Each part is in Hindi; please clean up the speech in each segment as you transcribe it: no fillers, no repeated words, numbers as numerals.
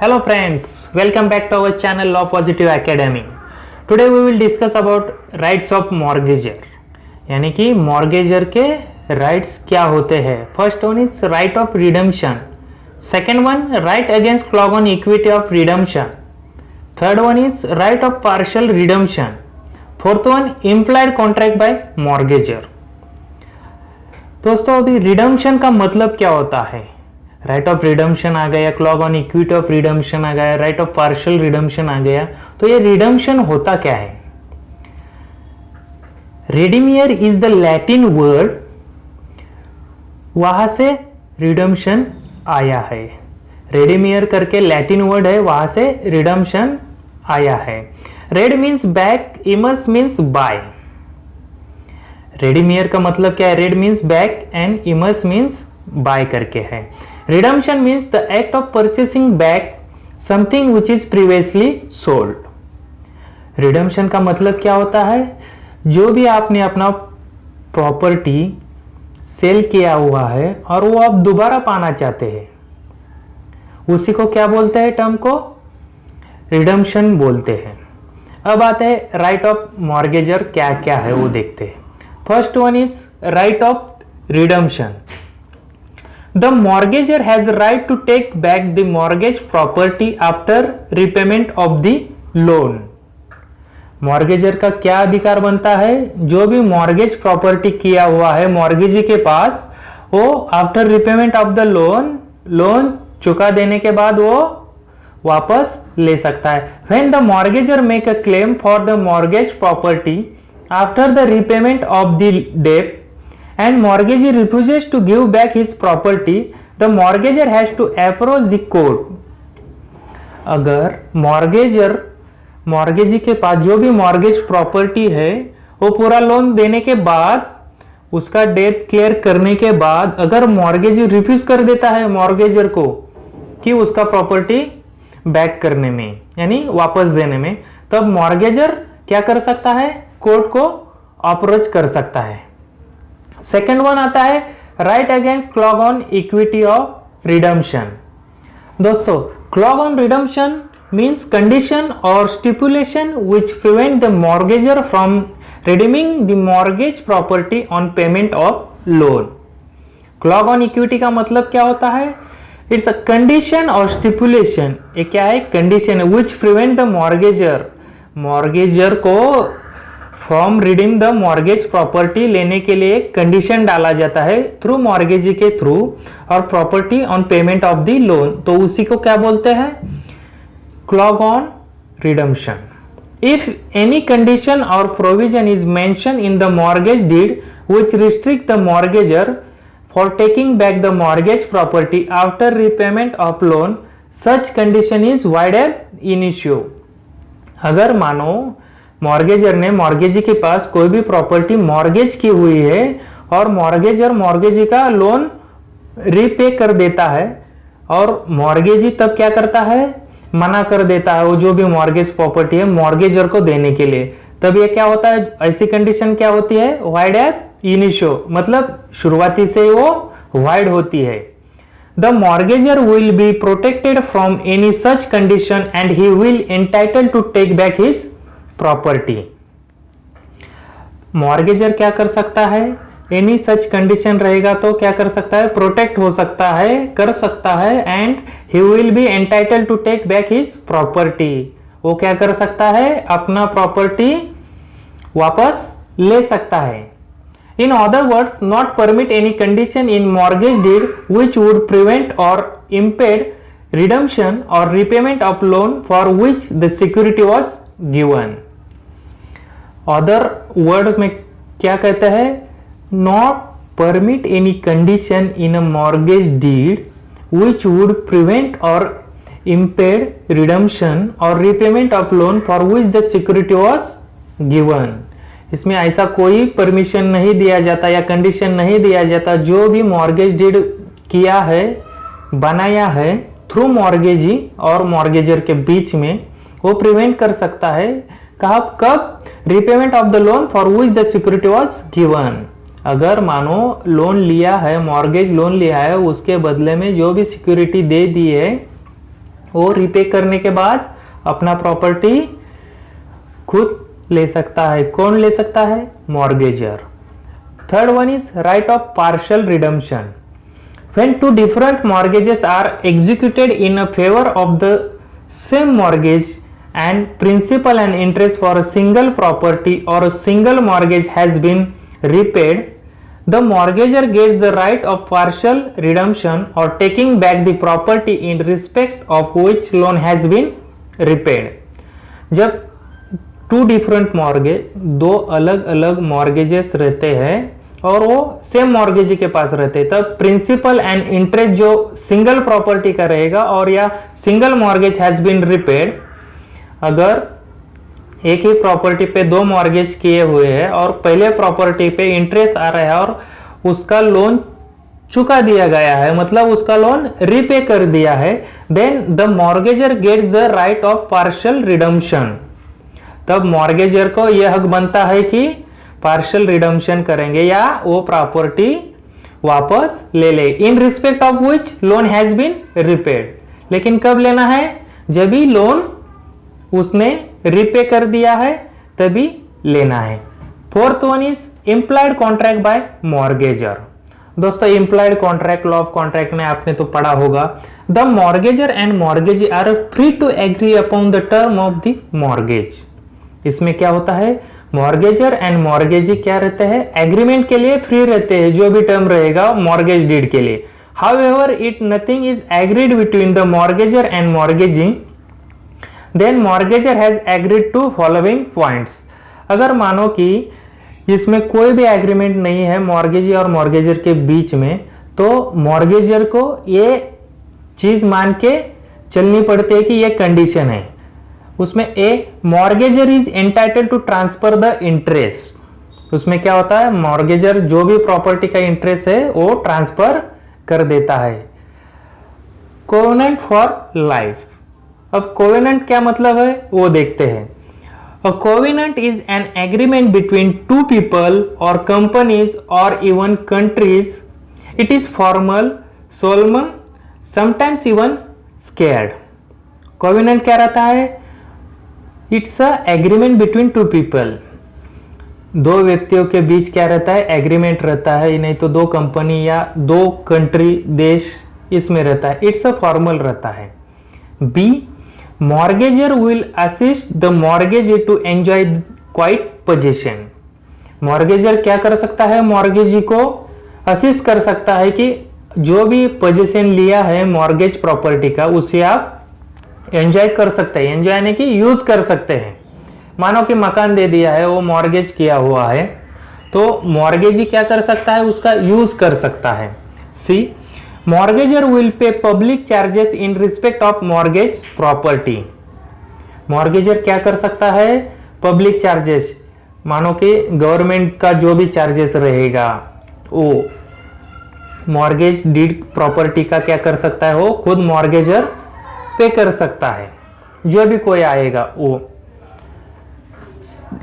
Hello friends, welcome back to our channel Law Positive Academy. Today we will discuss about rights of mortgager. यानी कि mortgager के rights क्या होते हैं. First one is right of redemption. Second one right against clause on equity of redemption. Third one is right of partial redemption. Fourth one implied contract by mortgager. दोस्तों अभी रिडम्पशन का मतलब क्या होता है. राइट ऑफ रिडम्पशन आ गया, clause on equity of redemption आ गया, राइट ऑफ पार्शियल रिडम्पशन आ गया. तो ये रिडम्पशन होता क्या है. Redimere is the Latin word, वहां से रिडम्पशन आया है. रेडिमियर करके लैटिन वर्ड है, वहां से रिडम्पशन आया है. Red means back, emere means buy. Redimere का मतलब क्या है. Red means back and emere means buy करके है. Redemption means the act of purchasing back something which is previously sold. Redemption का मतलब क्या होता है. जो भी आपने अपना प्रॉपर्टी सेल किया हुआ है और वो आप दोबारा पाना चाहते हैं, उसी को क्या बोलते हैं, टर्म को रिडम्पशन बोलते हैं. अब आते हैं राइट ऑफ मॉर्गेजर क्या क्या है वो देखते हैं. First one is right of redemption. The mortgagor has right to take back the mortgage property after repayment of the loan. Mortgagor का क्या अधिकार बनता है. जो भी मॉर्गेज प्रॉपर्टी किया हुआ है मॉर्गेजी के पास, वो after repayment of the loan चुका देने के बाद वो वापस ले सकता है. When the mortgagor make a claim for the mortgage property after the repayment of the debt and mortgagee refuses to give back his property, the mortgagor has to approach the court. अगर मॉर्गेजी के पास जो भी मॉर्गेज प्रॉपर्टी है वो पूरा लोन देने के बाद, उसका डेट क्लियर करने के बाद, अगर मॉर्गेजी रिफ्यूज कर देता है मॉर्गेजर को कि उसका प्रॉपर्टी बैक करने में यानी वापस देने में, तब मॉर्गेजर क्या कर सकता है, कोर्ट को अप्रोच कर सकता है. सेकेंड वन आता है right against clause on equity of redemption. दोस्तों clause on redemption means condition और stipulation which prevent the mortgagor from redeeming the mortgage property on payment of loan. Clause on equity का मतलब क्या होता है. इट्स अ कंडीशन और स्टिपुलेशन. ये क्या है, condition which prevent the mortgagor को from redeem the mortgage property लेने के लिए कंडीशन डाला जाता है थ्रू मॉर्गेजी के थ्रू, और property on payment of the loan, तो उसी को क्या बोलते हैं, clause on redemption. If any condition और provision is mention in the mortgage deed which restrict the mortgagor for taking back the mortgage property after repayment of loan, such condition is void ab initio. अगर मानो मॉर्गेजर ने मॉर्गेजी के पास कोई भी प्रॉपर्टी मॉर्गेज की हुई है और मॉर्गेजर मॉर्गेजी का लोन रीपे कर देता है, और मॉर्गेजी तब क्या करता है, मना कर देता है वो जो भी मॉर्गेज प्रॉपर्टी है मॉर्गेजर को देने के लिए, तब ये क्या होता है, ऐसी कंडीशन क्या होती है, वाइड एब इनिशियो, मतलब शुरुआती से वो वाइड होती है. The mortgagor will be protected from any such condition and he will entitle to take back his property. Mortgagor क्या कर सकता है, एनी सच कंडीशन रहेगा तो क्या कर सकता है, प्रोटेक्ट हो सकता है, कर सकता है, and he will be entitle to take back his property. वो क्या कर सकता है, अपना प्रॉपर्टी वापस ले सकता है. In other words, not permit any condition in mortgage deed which would prevent or impede redemption और repayment of loan for which the security was given. Other word में क्या कहते हैं, not permit any condition in a mortgage deed which would prevent or impede redemption और repayment of loan for which the security was given. इसमें ऐसा कोई परमिशन नहीं दिया जाता या कंडीशन नहीं दिया जाता जो भी मॉर्गेज डीड किया है, बनाया है थ्रू मॉर्गेजी और मॉर्गेजर के बीच में, वो प्रिवेंट कर सकता है. कब, repayment of the loan for which the security was given. अगर मानो लोन लिया है, मॉर्गेज लोन लिया है, उसके बदले में जो भी सिक्योरिटी दे दी है वो रीपे करने के बाद अपना प्रॉपर्टी खुद ले सकता है। कौन ले सकता है? Mortgagor. Third one is right of partial redemption. When two different mortgages are executed in a favor of the same mortgage and principal and interest for a single property or a single mortgage has been repaid, the mortgagor gets the right of partial redemption or taking back the property in respect of which loan has been repaid. जब टू डिफरेंट मॉर्गेज, दो अलग अलग मॉर्गेजेस रहते हैं और वो सेम मॉर्गेजी के पास रहते, तब प्रिंसिपल एंड इंटरेस्ट जो सिंगल प्रॉपर्टी का रहेगा और या single mortgage has been repaid. अगर एक ही प्रॉपर्टी पे दो मॉर्गेज किए हुए हैं और पहले प्रॉपर्टी पे इंटरेस्ट आ रहा है और उसका लोन चुका दिया गया है, मतलब उसका लोन रीपे कर दिया है, then the mortgagor gets the right of partial redemption. तब मॉर्गेजर को यह हक बनता है कि पार्शियल रिडम्पशन करेंगे या वो प्रॉपर्टी वापस ले ले, in respect of which loan has been repaid. लेकिन कब लेना है? जब भी लोन उसने रिपे कर दिया है तभी लेना है। Fourth one is implied contract by mortgagor. दोस्तों implied contract, law of contract में आपने तो पढ़ा होगा। The mortgagor and mortgagee are free to agree upon the term of the mortgage. इसमें क्या होता है? मॉर्गेजर एंड मॉर्गेजी क्या रहते हैं? एग्रीमेंट के लिए फ्री रहते हैं, जो भी टर्म रहेगा मॉर्गेज डीड के लिए। However it nothing is agreed between the mortgagor and mortgagee, then mortgagor has agreed to following points. अगर मानो कि इसमें कोई भी एग्रीमेंट नहीं है मॉर्गेजी और मॉर्गेजर के बीच में, तो मॉर्गेजर को ये चीज मान के चलनी पड़ती है कि ये कंडीशन है उसमें, a mortgagor is entitled to transfer the interest. उसमें क्या होता है? मॉर्गेजर जो भी प्रॉपर्टी का इंटरेस्ट है वो ट्रांसफर कर देता है। Covenant for life. अब कोवेनेंट क्या मतलब है वो देखते हैं। A covenant is an agreement between two people or companies or even countries. It is formal, solemn, sometimes even scared. Covenant क्या रहता है? It's a agreement between two people. दो व्यक्तियों के बीच क्या रहता है? एग्रीमेंट रहता है, नहीं तो दो कंपनी या दो कंट्री, देश, इसमें रहता है। इट्स अ फॉर्मल रहता है। B Mortgager will assist the mortgagee to enjoy quiet possession. Mortgager क्या कर सकता है? मॉर्गेजी को असिस्ट कर सकता है कि जो भी पोजीशन लिया है मॉर्गेज प्रॉपर्टी का उसे आप एंजॉय कर सकते हैं। एंजॉय यानी कि यूज कर सकते हैं। मानो कि मकान दे दिया है, वो मॉर्गेज किया हुआ है, तो मॉर्गेजी क्या कर सकता है? उसका यूज कर सकता है। सी Mortgager will pay public charges in respect of mortgage property. Mortgager क्या कर सकता है? पब्लिक चार्जेस, मानो कि गवर्नमेंट का जो भी चार्जेस रहेगा वो मॉर्गेज डीड प्रॉपर्टी का क्या कर सकता है? वो खुद मॉर्गेजर पे कर सकता है, जो भी कोई आएगा वो।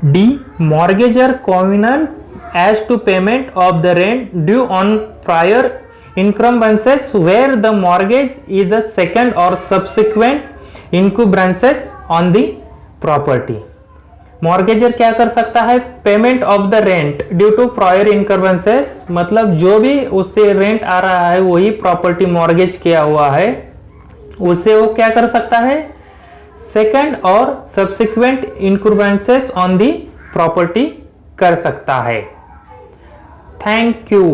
D mortgagor covenant as to payment of the rent due on prior encumbrances where the mortgage is a second or subsequent encumbrances on the property. Mortgagor क्या कर सकता है? Payment of the rent due to prior encumbrances, मतलब जो भी उससे रेंट आ रहा है वही प्रॉपर्टी मॉर्गेज किया हुआ है, उसे वो क्या कर सकता है? सेकंड और सब्सिक्वेंट इनकम्बरेंसेस ऑन दी प्रॉपर्टी कर सकता है। Thank you.